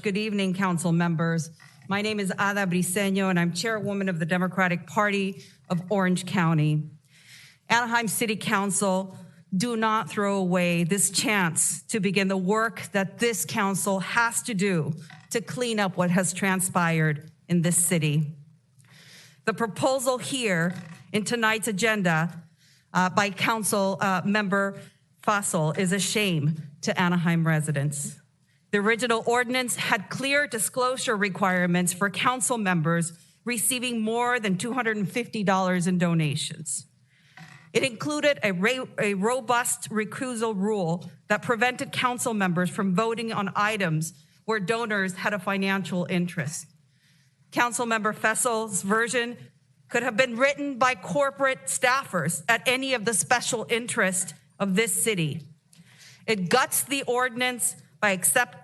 Good evening, council members. My name is Ada Briceno, and I'm chairwoman of the Democratic Party of Orange County. Anaheim City Council, do not throw away this chance to begin the work that this council has to do to clean up what has transpired in this city. The proposal here in tonight's agenda by Council Member Fassel is a shame to Anaheim residents. The original ordinance had clear disclosure requirements for council members receiving more than $250 in donations. It included a robust recusal rule that prevented council members from voting on items where donors had a financial interest. Councilmember Fassel's version could have been written by corporate staffers at any of the special interests of this city. It guts the ordinance by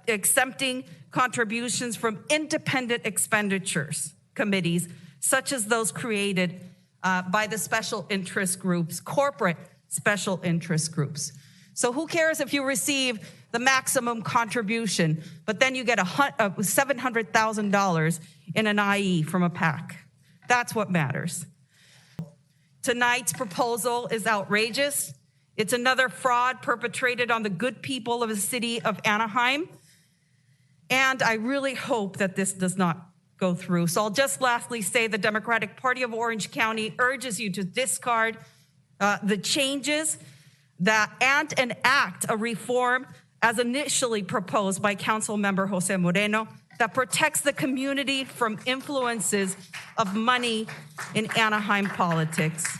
exempting contributions from independent expenditures committees, such as those created by the special interest groups, corporate special interest groups. So who cares if you receive the maximum contribution, but then you get $700,000 in an IE from a PAC? That's what matters. Tonight's proposal is outrageous. It's another fraud perpetrated on the good people of the city of Anaheim. And I really hope that this does not go through. So I'll just lastly say the Democratic Party of Orange County urges you to discard the changes and enact a reform as initially proposed by Council Member Jose Moreno that protects the community from influences of money in Anaheim politics.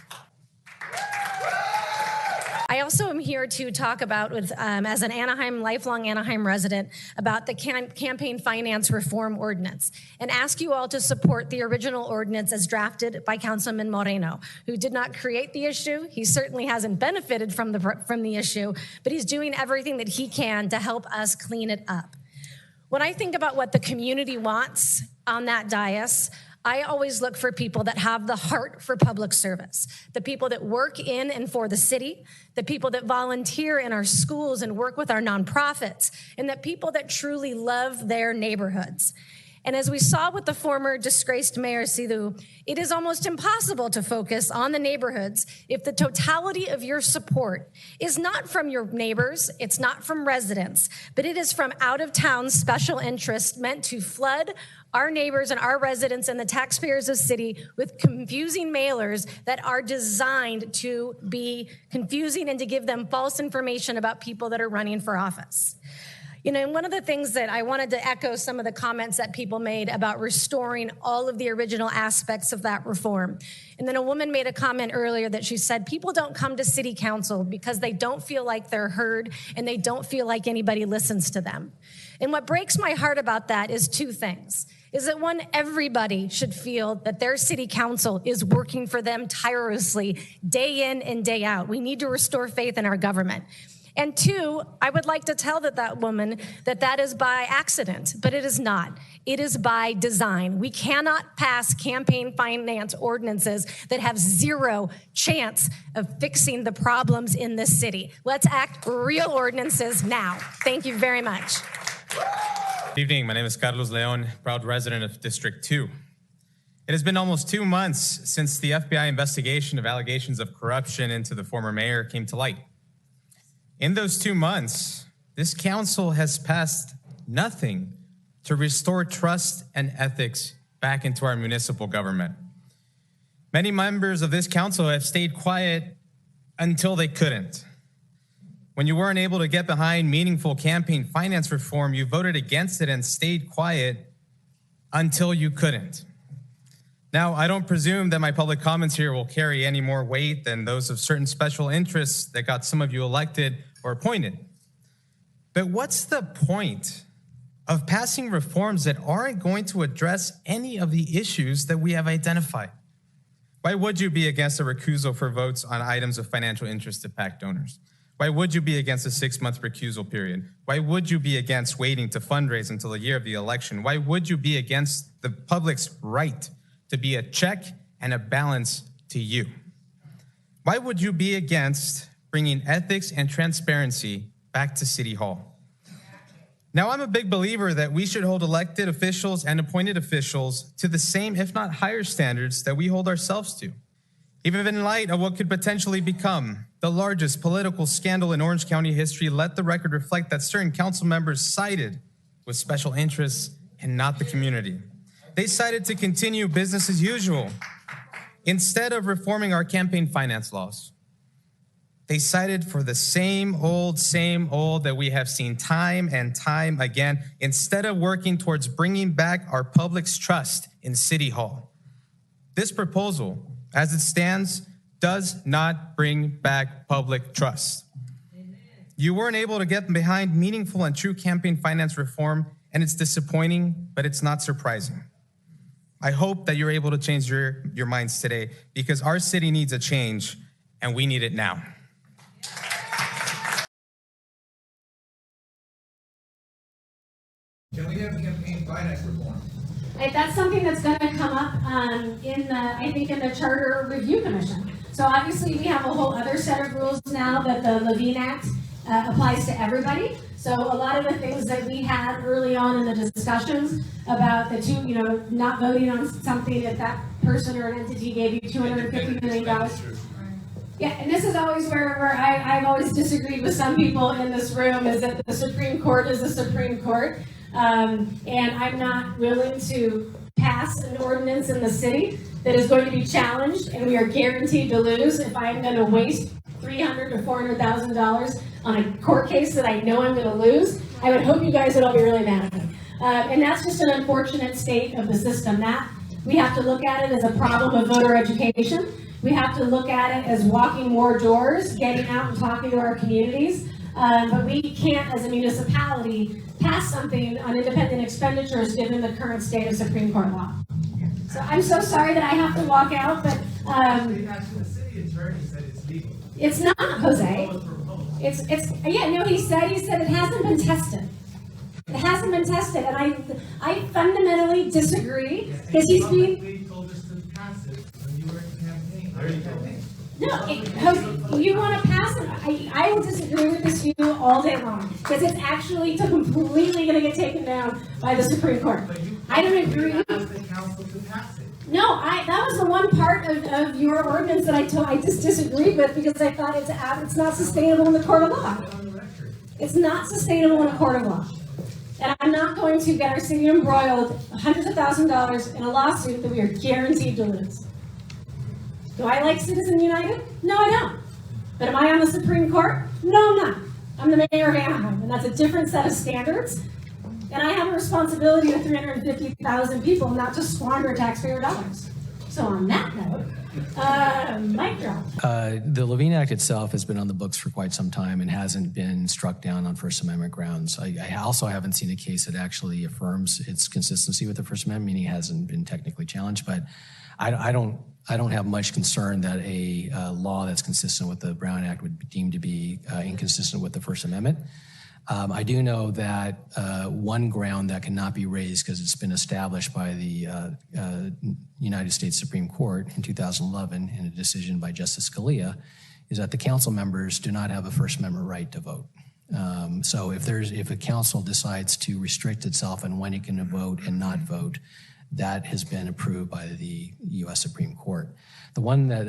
I also am here to talk about, as an lifelong Anaheim resident, about the campaign finance reform ordinance and ask you all to support the original ordinance as drafted by Councilman Moreno, who did not create the issue. He certainly hasn't benefited from the issue, but he's doing everything that he can to help us clean it up. When I think about what the community wants on that dais, I always look for people that have the heart for public service, the people that work in and for the city, the people that volunteer in our schools and work with our nonprofits, and the people that truly love their neighborhoods. And as we saw with the former disgraced Mayor Sidhu, it is almost impossible to focus on the neighborhoods if the totality of your support is not from your neighbors, it's not from residents, but it is from out-of-town special interests meant to flood our neighbors and our residents and the taxpayers of the city with confusing mailers that are designed to be confusing and to give them false information about people that are running for office. You know, and one of the things that I wanted to echo some of the comments that people made about restoring all of the original aspects of that reform. And then a woman made a comment earlier that she said, people don't come to city council because they don't feel like they're heard and they don't feel like anybody listens to them. And what breaks my heart about that is two things. Is that one, everybody should feel that their city council is working for them tirelessly, day in and day out. We need to restore faith in our government. And two, I would like to tell that woman that is by accident, but it is not. It is by design. We cannot pass campaign finance ordinances that have zero chance of fixing the problems in this city. Let's act real ordinances now. Thank you very much. Good evening. My name is Carlos Leon, proud resident of District 2. It has been almost 2 months since the FBI investigation of allegations of corruption into the former mayor came to light. In those 2 months, this council has passed nothing to restore trust and ethics back into our municipal government. Many members of this council have stayed quiet until they couldn't. When you weren't able to get behind meaningful campaign finance reform, you voted against it and stayed quiet until you couldn't. Now, I don't presume that my public comments here will carry any more weight than those of certain special interests that got some of you elected or appointed. But what's the point of passing reforms that aren't going to address any of the issues that we have identified? Why would you be against a recusal for votes on items of financial interest to PAC donors? Why would you be against a 6-month recusal period? Why would you be against waiting to fundraise until the year of the election? Why would you be against the public's right to be a check and a balance to you? Why would you be against bringing ethics and transparency back to City Hall? Now, I'm a big believer that we should hold elected officials and appointed officials to the same, if not higher standards that we hold ourselves to. Even in light of what could potentially become the largest political scandal in Orange County history, let the record reflect that certain council members sided with special interests and not the community. They sided to continue business as usual instead of reforming our campaign finance laws. They sided for the same old that we have seen time and time again, instead of working towards bringing back our public's trust in City Hall. This proposal, as it stands, does not bring back public trust. Amen. You weren't able to get behind meaningful and true campaign finance reform, and it's disappointing, but it's not surprising. I hope that you're able to change your minds today, because our city needs a change, and we need it now. Can we have campaign finance reform? That's something that's going to come up in the Charter Review Commission. So obviously we have a whole other set of rules now that the Levine Act applies to everybody. So a lot of the things that we had early on in the discussions about the two, not voting on something if that person or an entity gave you $250 million. Yeah, and this is always where I've always disagreed with some people in this room, is that the Supreme Court is the Supreme Court. And I'm not willing to pass an ordinance in the city that is going to be challenged and we are guaranteed to lose if I'm going to waste $300,000 to $400,000 on a court case that I know I'm going to lose. I would hope you guys would all be really mad at me. And that's just an unfortunate state of the system. That we have to look at it as a problem of voter education. We have to look at it as walking more doors, getting out and talking to our communities. But we can't, as a municipality, pass something on independent expenditures given the current state of Supreme Court law. So I'm so sorry that I have to walk out, but the city attorney said it's legal. It's not, Jose. He said it hasn't been tested. It hasn't been tested, and I fundamentally disagree because he's being. You told us to pass it when you were in campaign. No, you want to pass it. I will disagree with this view all day long because it's actually completely going to get taken down by the Supreme Court. I don't agree. Asked the council to pass it. No, that was the one part of your ordinance that I just disagreed with because I thought it's not sustainable in the court of law. It's not sustainable in a court of law. And I'm not going to get our city embroiled hundreds of thousands of dollars in a lawsuit that we are guaranteed to lose. Do I like Citizen United? No, I don't. But am I on the Supreme Court? No, I'm not. I'm the mayor of Anaheim, and that's a different set of standards. And I have a responsibility to 350,000 people, not to squander taxpayer dollars. So on that note, mic drop. The Levine Act itself has been on the books for quite some time and hasn't been struck down on First Amendment grounds. I also haven't seen a case that actually affirms its consistency with the First Amendment, meaning it hasn't been technically challenged. But I don't have much concern that a law that's consistent with the Brown Act would be deemed to be inconsistent with the First Amendment. I do know that one ground that cannot be raised because it's been established by the United States Supreme Court in 2011 in a decision by Justice Scalia is that the council members do not have a First Amendment right to vote. So if a council decides to restrict itself on when it can vote and not vote, that has been approved by the U.S. Supreme Court. The one that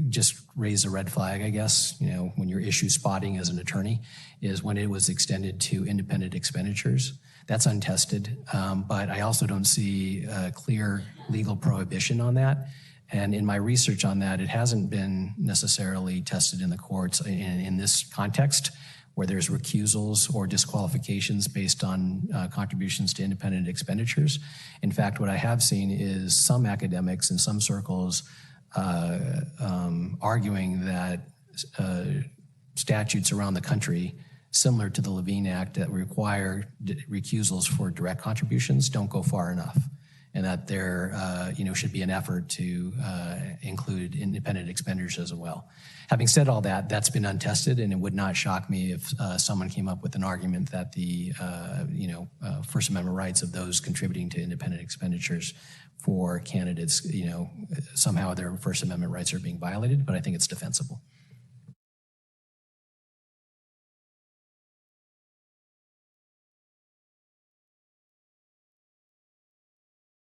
just raised a red flag, I guess, when you're issue spotting as an attorney, is when it was extended to independent expenditures. That's untested, but I also don't see a clear legal prohibition on that. And in my research on that, it hasn't been necessarily tested in the courts in this context, where there's recusals or disqualifications based on contributions to independent expenditures. In fact, what I have seen is some academics in some circles arguing that statutes around the country, similar to the Levine Act, that require recusals for direct contributions don't go far enough, and that there should be an effort to include independent expenditures as well. Having said all that, that's been untested, and it would not shock me if someone came up with an argument that the First Amendment rights of those contributing to independent expenditures for candidates, somehow their First Amendment rights are being violated, but I think it's defensible.